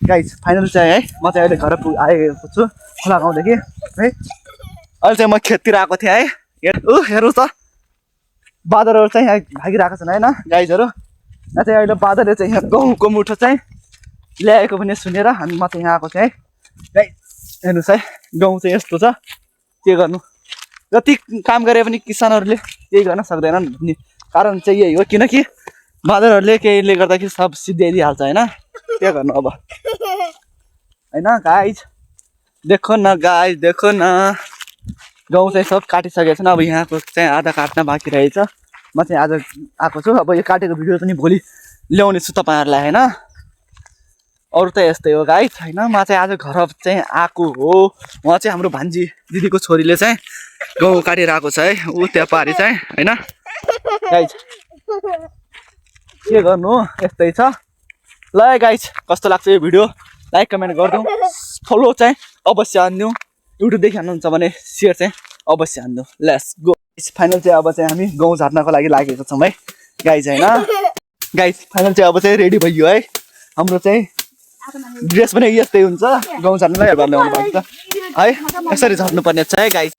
Guys final चाहिँ है म चाहिँ अहिले घर आएको छु खोला गाउँदेखि है। अहिले चाहिँ म खेततिर आएको थिएँ है। हेर्नुहोस् त बादलहरू चाहिँ यहाँ भागिरहेको छन् होइन गाइजहरू। यहाँ चाहिँ अहिले बादलले चाहिँ यहाँ गहुँको मुठो चाहिँ ल्याएको पनि सुनेर म चाहिँ यहाँ आएको थिएँ है। गाइस हेर्नुहोस् है गाउँ चाहिँ यस्तो छ के गर्नु। जति काम गरे पनि किसानहरूले केही गर्न सक्दैनन् भन्ने कारण चाहिँ यही हो किनकि बादलहरूले केहीले गर्दाखेरि सब सिद्ध्याइदिइहाल्छ होइन। के गर्नु अब होइन गाइस देखो न गाइस देखो न गाउँ चाहिँ सब काटिसकेको छ अब यहाँको चाहिँ आधा काट्न बाँकी रहेछ। म चाहिँ आज आएको छु अब यो काटेको भिडियो पनि भोलि ल्याउने छु तपाईँहरूलाई होइन। अरू त यस्तै हो गाइस होइन। म चाहिँ आज घर चाहिँ आएको हो। उहाँ चाहिँ हाम्रो भान्जी दिदीको छोरीले चाहिँ गाउँ काटेर आएको छ है ऊ त्यहाँ पारि चाहिँ होइन गाइस। के गर्नु यस्तै छ ल गाइस। कस्तो लाग्छ यो भिडियो लाइक कमेन्ट गरिदिउँ फलो चाहिँ अवश्य हानिदिउँ। युट्युबदेखि हान्नुहुन्छ भने सेयर चाहिँ अवश्य हानिदिउँ। Let's go. फाइनल चाहिँ अब चाहिँ हामी गाउँ झार्नको लागि लागेको छौँ है गाइस होइन। गाइस फाइनल चाहिँ अब चाहिँ रेडी भइयो है। हाम्रो चाहिँ ड्रेस पनि यस्तै हुन्छ गाउँ झार्नलाई ल्याउनु भएको छ है। यसरी झर्नुपर्ने छ है गाइस।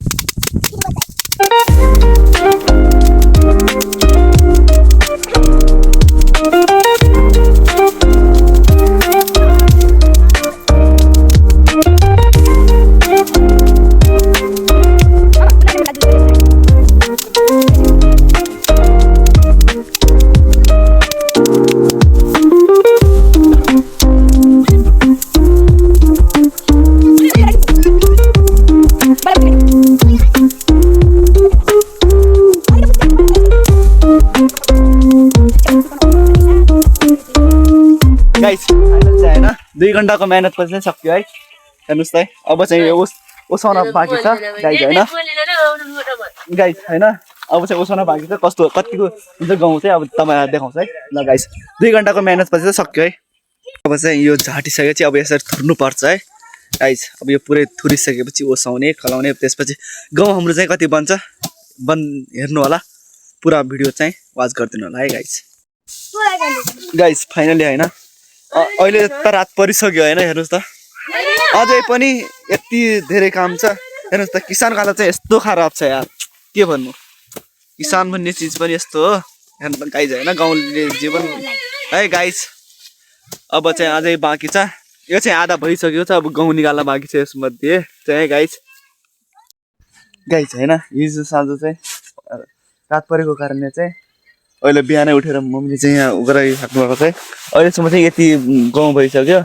गाइस फाइनल चाहिँ होइन 2 घन्टाको मेहनत पछि चाहिँ सक्यो है। हेर्नुहोस् त अब चाहिँ यो ओसाउन बाँकी छ गाइस होइन। गाइस होइन अब चाहिँ ओसाउन बाँकी छ कस्तो कतिको हुन्छ गाउँ चाहिँ अब तपाईँलाई देखाउँछ है ल गाइस। 2 घन्टाको मेहनत पछि चाहिँ सक्यो है। अब चाहिँ यो झाटिसकेपछि अब यसरी थुर्नुपर्छ है गाइस। अब यो पुरै थुरिसकेपछि ओसाउने खलाउने त्यसपछि गाउँ हाम्रो चाहिँ कति बन्छ हेर्नु होला पुरा भिडियो चाहिँ वाच गरिदिनु होला है गाइस। गाइस फाइनली होइन अहिले त रात परिसक्यो होइन। हेर्नुहोस् त अझै पनि यति धेरै काम छ। हेर्नुहोस् त किसानको हालत चाहिँ यस्तो खराब छ यार के भन्नु। किसान भन्ने चिज पनि यस्तो हो हेर्नु त गाइस होइन गाउँले जीवन है गाइस। अब चाहिँ अझै बाँकी छ यो चाहिँ आधा भइसक्यो छ अब गाउँ निकाल्न बाँकी छ यसमध्ये चाहिँ गाइस। गाइस होइन हिजो साँझ चाहिँ रात परेको कारणले चाहिँ अहिले बिहानै उठेर मम्मीले चाहिँ यहाँ गराइराख्नु भएको चाहिँ अहिलेसम्म चाहिँ यति गाउँ भइसक्यो।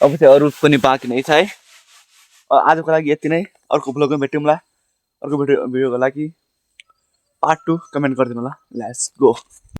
अब चाहिँ अरू पनि बाँकी नै छ है। आजको लागि यति नै। अर्को भ्लगमा भेटौँला। अर्को भिडियोको लागि पार्ट 2 कमेन्ट गरिदिनु होला। Let's go.